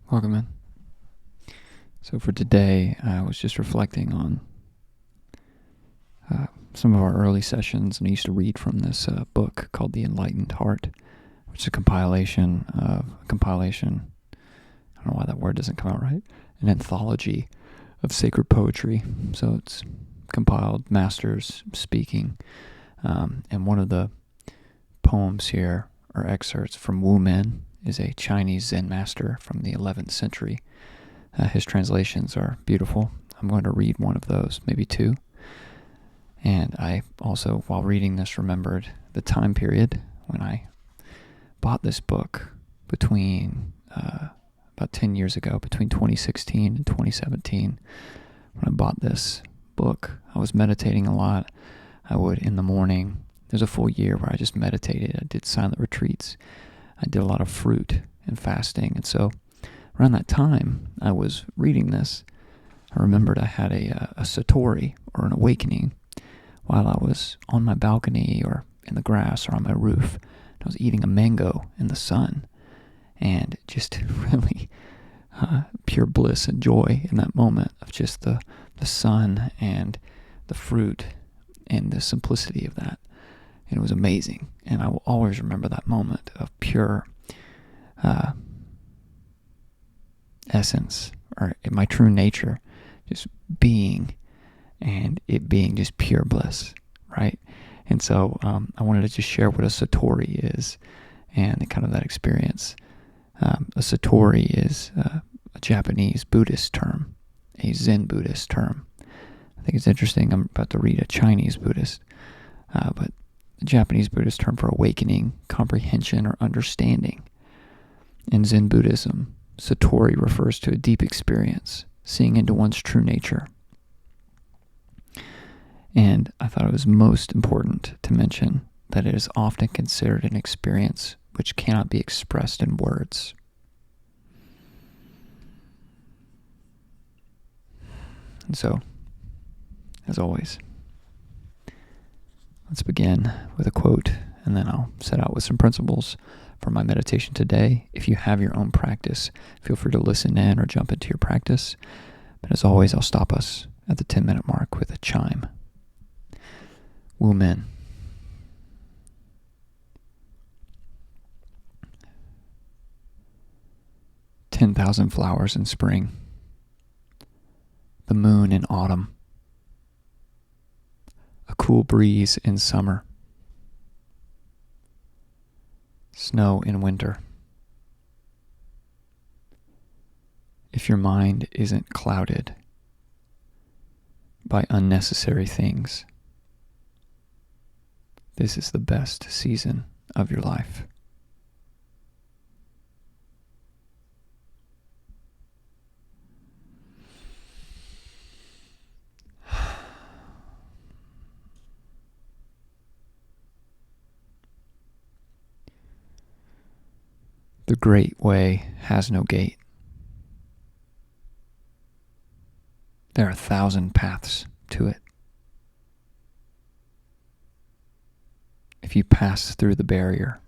Welcome in. So for today, I was just reflecting on some of our early sessions, and I used to read from this book called The Enlightened Heart, which is a compilation. I don't know why that word doesn't come out right. An anthology of sacred poetry. So it's compiled masters speaking, and one of the poems here are excerpts from Wu Men, is a Chinese Zen master from the 11th century. His translations are beautiful. I'm going to read one of those, maybe two. And I also, while reading this, remembered the time period when I bought this book between about 10 years ago, between 2016 and 2017. When I bought this book, I was meditating a lot. I would, in the morning, there's a full year where I just meditated. I did silent retreats. I did a lot of fruit and fasting. And so around that time I was reading this, I remembered I had a satori, or an awakening, while I was on my balcony or in the grass or on my roof. I was eating a mango in the sun, and just really pure bliss and joy in that moment of just the sun and the fruit and the simplicity of that. And it was amazing, and I will always remember that moment of pure essence, or my true nature, just being, and it being just pure bliss, right? And so I wanted to just share what a satori is, and kind of that experience. A satori is a Japanese Buddhist term, a Zen Buddhist term. I think it's interesting. I'm about to read a Chinese Buddhist, but the Japanese Buddhist term for awakening, comprehension, or understanding. In Zen Buddhism, satori refers to a deep experience, seeing into one's true nature. And I thought it was most important to mention that it is often considered an experience which cannot be expressed in words. And so, as always, let's begin with a quote, and then I'll set out with some principles for my meditation today. If you have your own practice, feel free to listen in or jump into your practice. But as always, I'll stop us at the 10-minute mark with a chime. Wu Men. "10,000 flowers in spring, the moon in autumn, a cool breeze in summer, snow in winter. If your mind isn't clouded by unnecessary things, this is the best season of your life." The great way has no gate. There are 1,000 paths to it. If you pass through the barrier,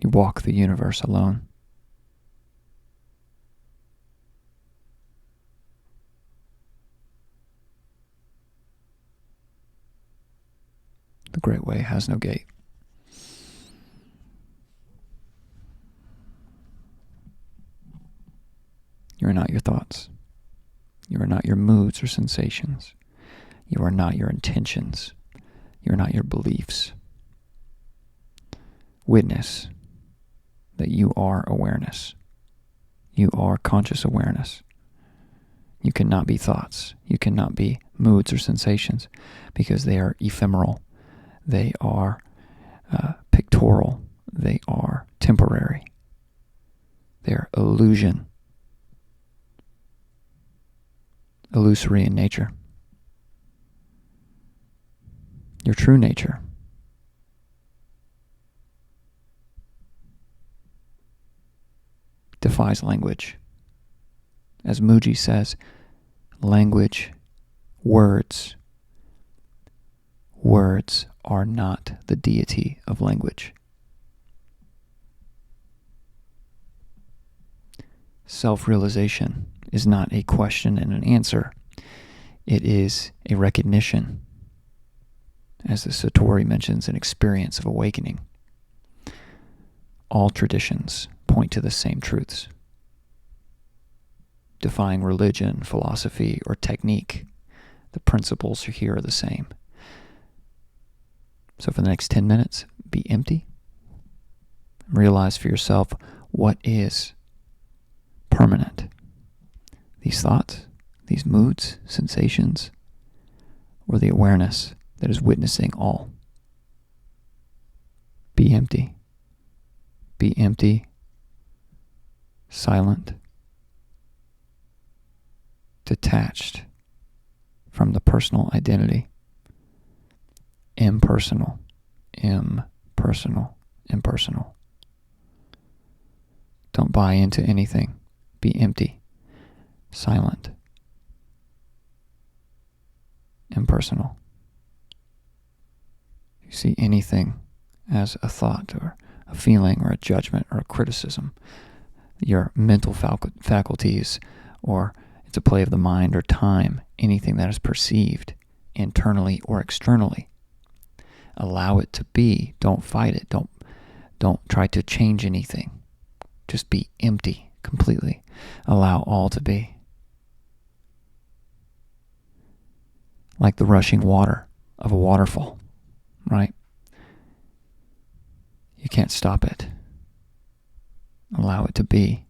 you walk the universe alone. The great way has no gate. You are not your thoughts. You are not your moods or sensations. You are not your intentions. You are not your beliefs. Witness that you are awareness. You are conscious awareness. You cannot be thoughts. You cannot be moods or sensations, because they are ephemeral. They are pictorial. They are temporary. They are illusion. Illusory in nature. Your true nature defies language. As Muji says, language, words are not the deity of language. Self-realization is not a question and an answer. It is a recognition, as the Satori mentions, an experience of awakening. All traditions point to the same truths. Defying religion, philosophy, or technique, the principles here are the same. So for the next 10 minutes, be empty. Realize for yourself what is permanent. These thoughts, these moods, sensations, or the awareness that is witnessing all. Be empty. Be empty, silent, detached from the personal identity. Impersonal, impersonal, impersonal. Don't buy into anything. Be empty, silent, impersonal. You see anything as a thought or a feeling or a judgment or a criticism, your mental faculties, or it's a play of the mind or time, anything that is perceived internally or externally. Allow it to be. Don't fight it. Don't try to change anything. Just be empty completely. Allow all to be. Like the rushing water of a waterfall, right? You can't stop it. Allow it to be.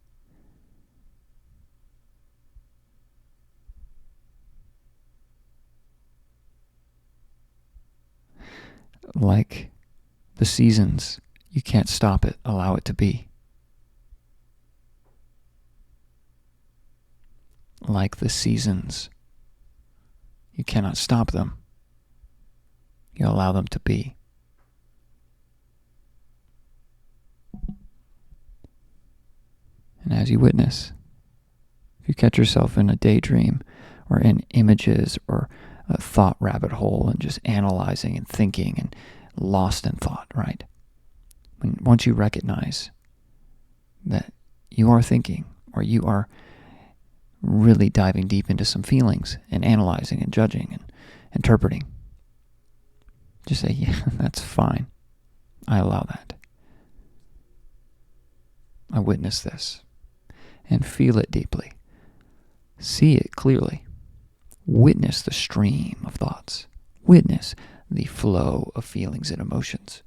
Like the seasons, you can't stop it. Allow it to be. Like the seasons, you cannot stop them. You allow them to be. And as you witness, if you catch yourself in a daydream or in images or a thought rabbit hole and just analyzing and thinking and lost in thought, right? Once you recognize that you are thinking or you are really diving deep into some feelings and analyzing and judging and interpreting, just say, yeah, that's fine. I allow that. I witness this. And feel it deeply. See it clearly. Witness the stream of thoughts. Witness the flow of feelings and emotions.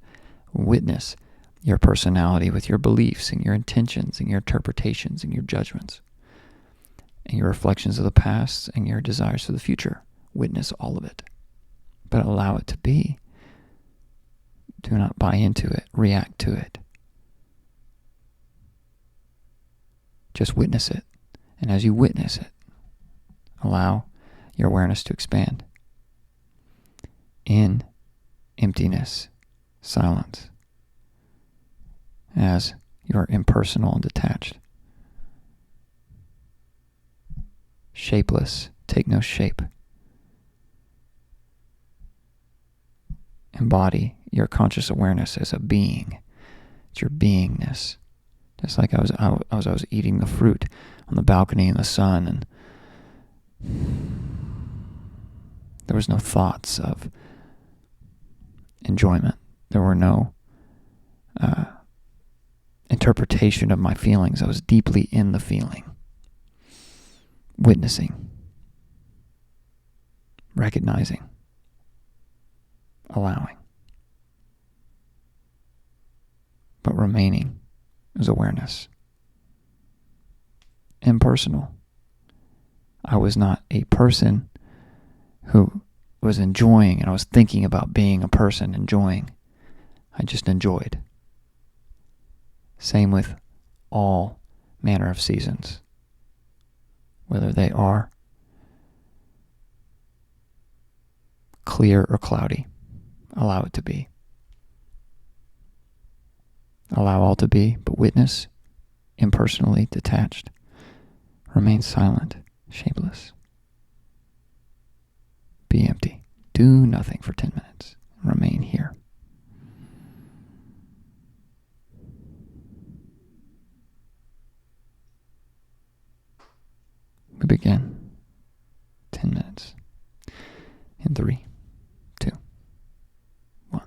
Witness your personality with your beliefs and your intentions and your interpretations and your judgments and your reflections of the past and your desires for the future. Witness all of it. But allow it to be. Do not buy into it. React to it. Just witness it. And as you witness it, allow your awareness to expand in emptiness, silence, as you are impersonal and detached. Shapeless, take no shape. Embody your conscious awareness as a being. It's your beingness. Just like I was eating the fruit on the balcony in the sun, and there was no thoughts of enjoyment. There were no interpretation of my feelings. I was deeply in the feeling, witnessing, recognizing, allowing, but remaining as awareness. Impersonal. I was not a person who was enjoying, and I was thinking about being a person enjoying. I just enjoyed. Same with all manner of seasons, whether they are clear or cloudy. Allow it to be. Allow all to be, but witness, impersonally detached. Remain silent, shapeless. Be empty. Do nothing for 10 minutes. Remain here. begin. 10 minutes. In 3, 2, 1.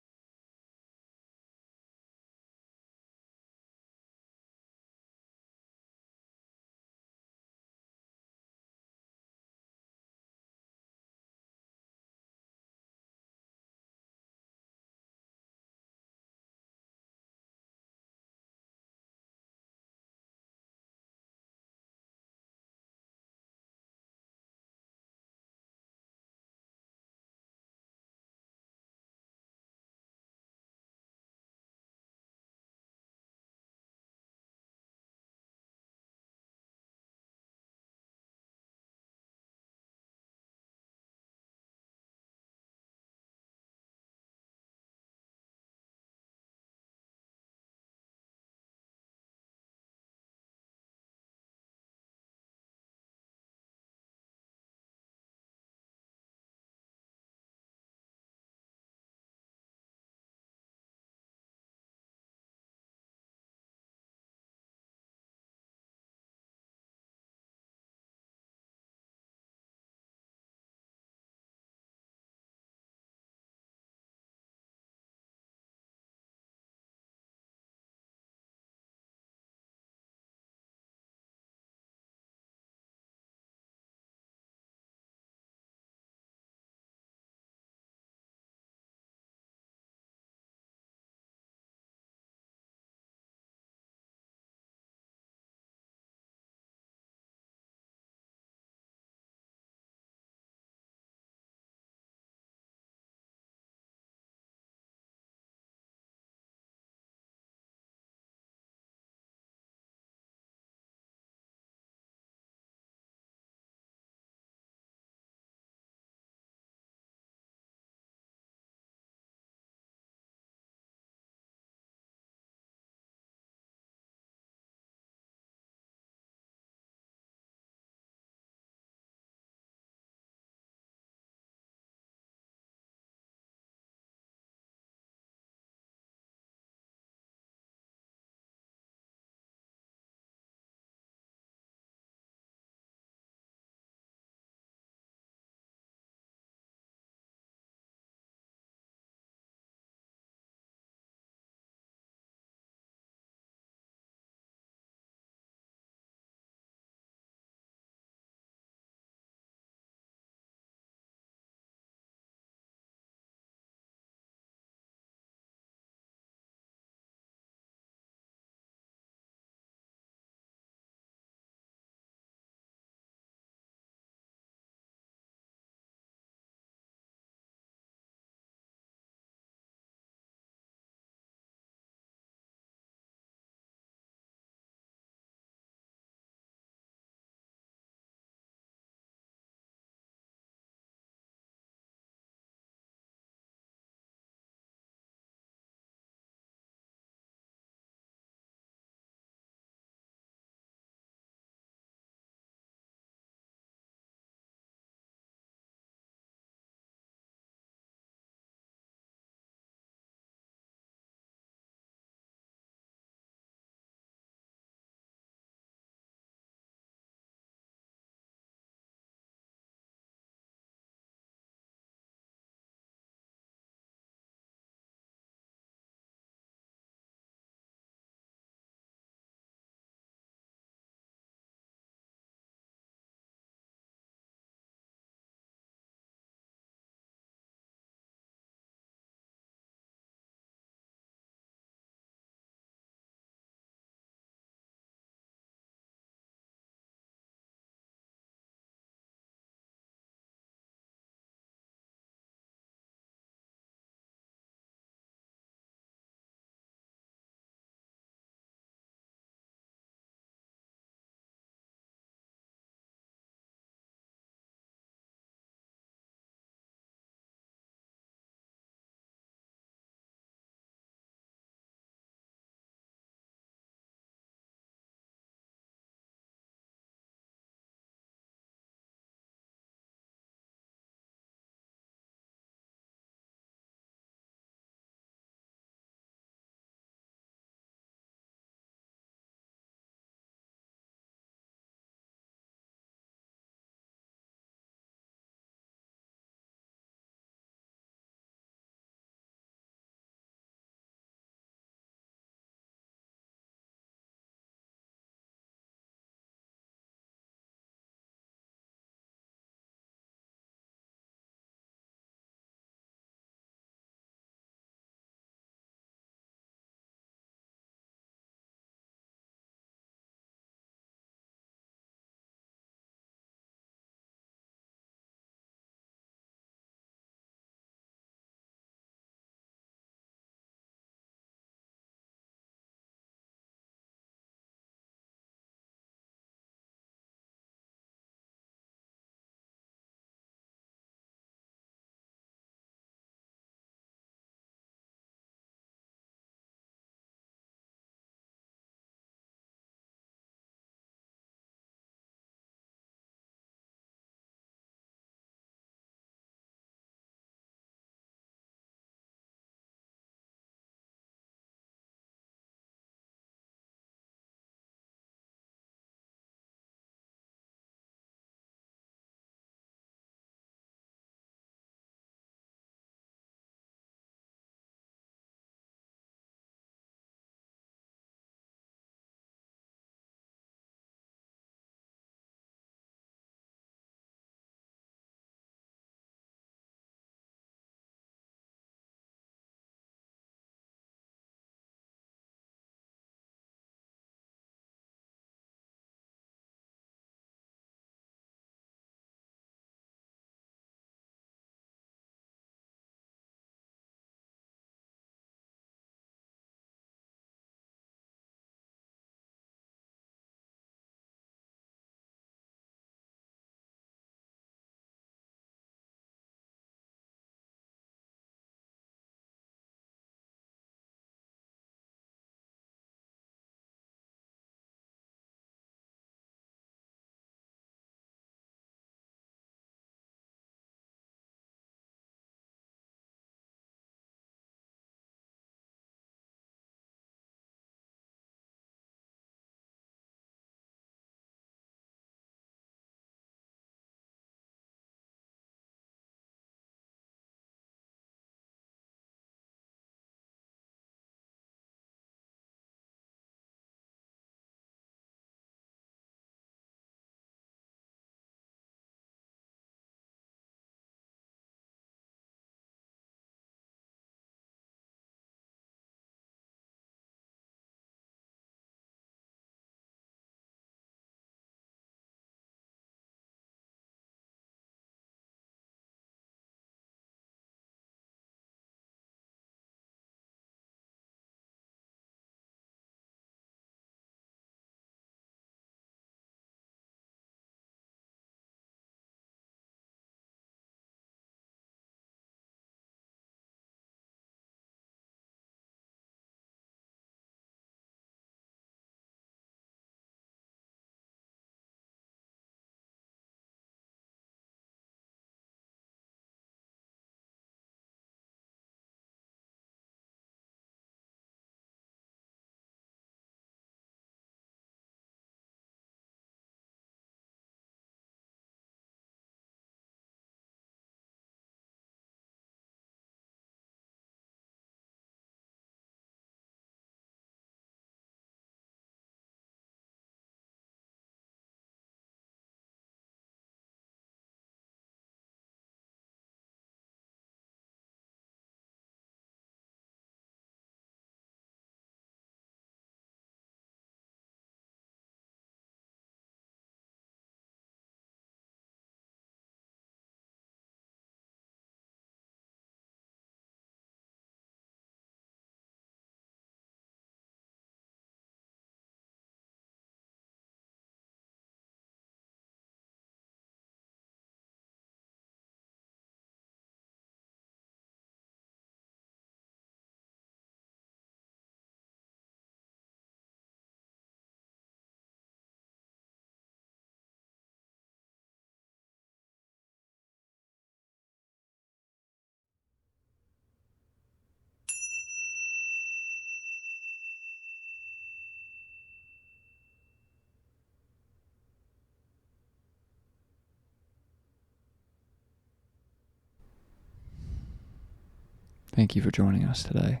Thank you for joining us today.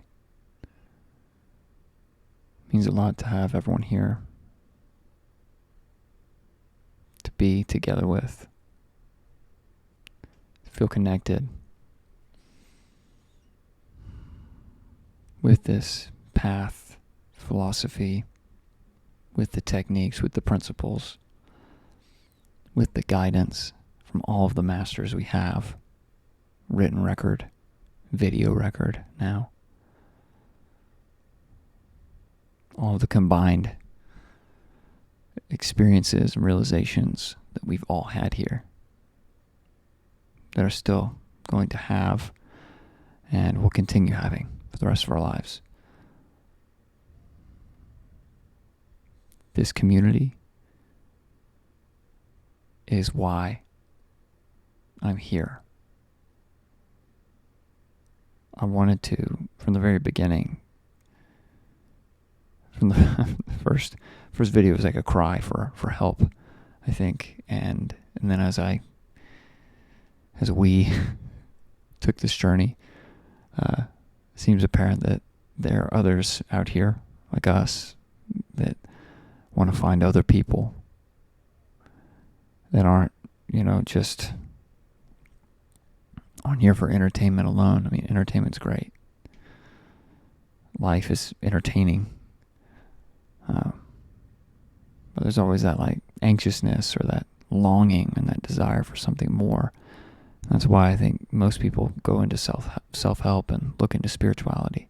It means a lot to have everyone here to be together with, to feel connected with this path, philosophy, with the techniques, with the principles, with the guidance from all of the masters we have, written record, video record now. All of the combined experiences and realizations that we've all had here, that are still going to have and will continue having for the rest of our lives. This community is why I'm here. I wanted to, from the very beginning, from the first video, was like a cry for help, I think, and then as we took this journey, it seems apparent that there are others out here like us that want to find other people that aren't, just on here for entertainment alone. I mean, entertainment's great. Life is entertaining. But there's always that anxiousness or that longing and that desire for something more. That's why I think most people go into self-help and look into spirituality.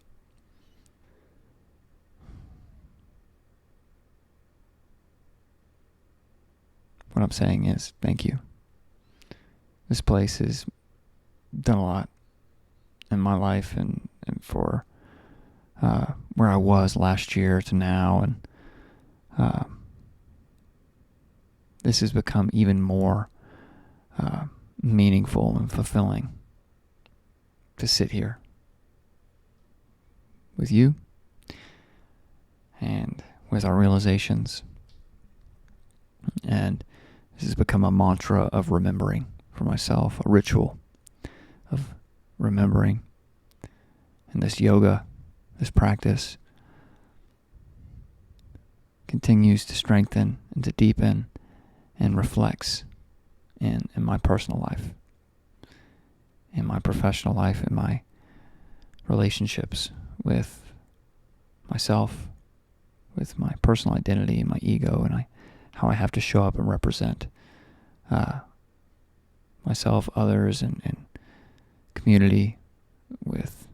What I'm saying is, thank you. This place has done a lot in my life and for where I was last year to now, and this has become even more meaningful and fulfilling to sit here with you and with our realizations. And this has become a mantra of remembering for myself, a ritual of remembering. And this yoga, this practice, continues to strengthen and to deepen and reflects in my personal life, in my professional life, in my relationships with myself, with my personal identity and my ego, and how I have to show up and represent myself, others, and community, with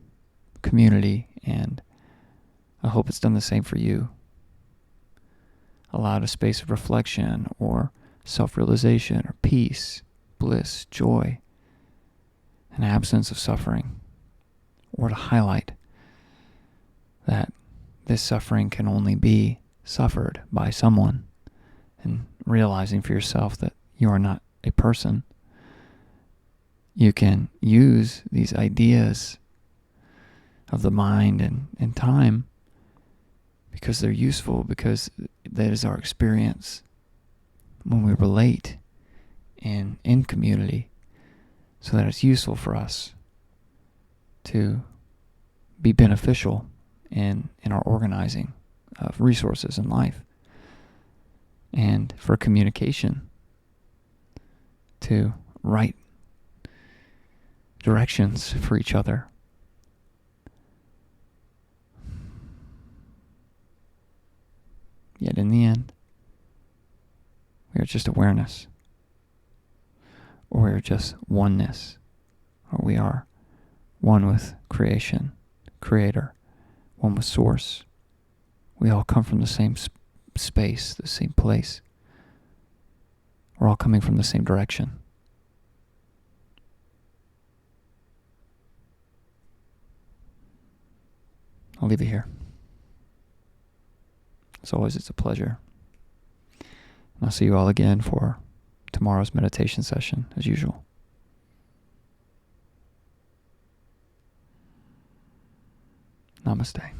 community, and I hope it's done the same for you. Allowed a space of reflection or self-realization or peace, bliss, joy, an absence of suffering, or to highlight that this suffering can only be suffered by someone, and realizing for yourself that you are not a person. You can use these ideas of the mind and time because they're useful, because that is our experience when we relate in community, so that it's useful for us to be beneficial in our organizing of resources in life, and for communication to write directions for each other. Yet in the end, we are just awareness, or we are just oneness, or we are one with creation, creator, one with source. We all come from the same space, the same place. We're all coming from the same direction. I'll leave it here. As always, it's a pleasure. And I'll see you all again for tomorrow's meditation session, as usual. Namaste.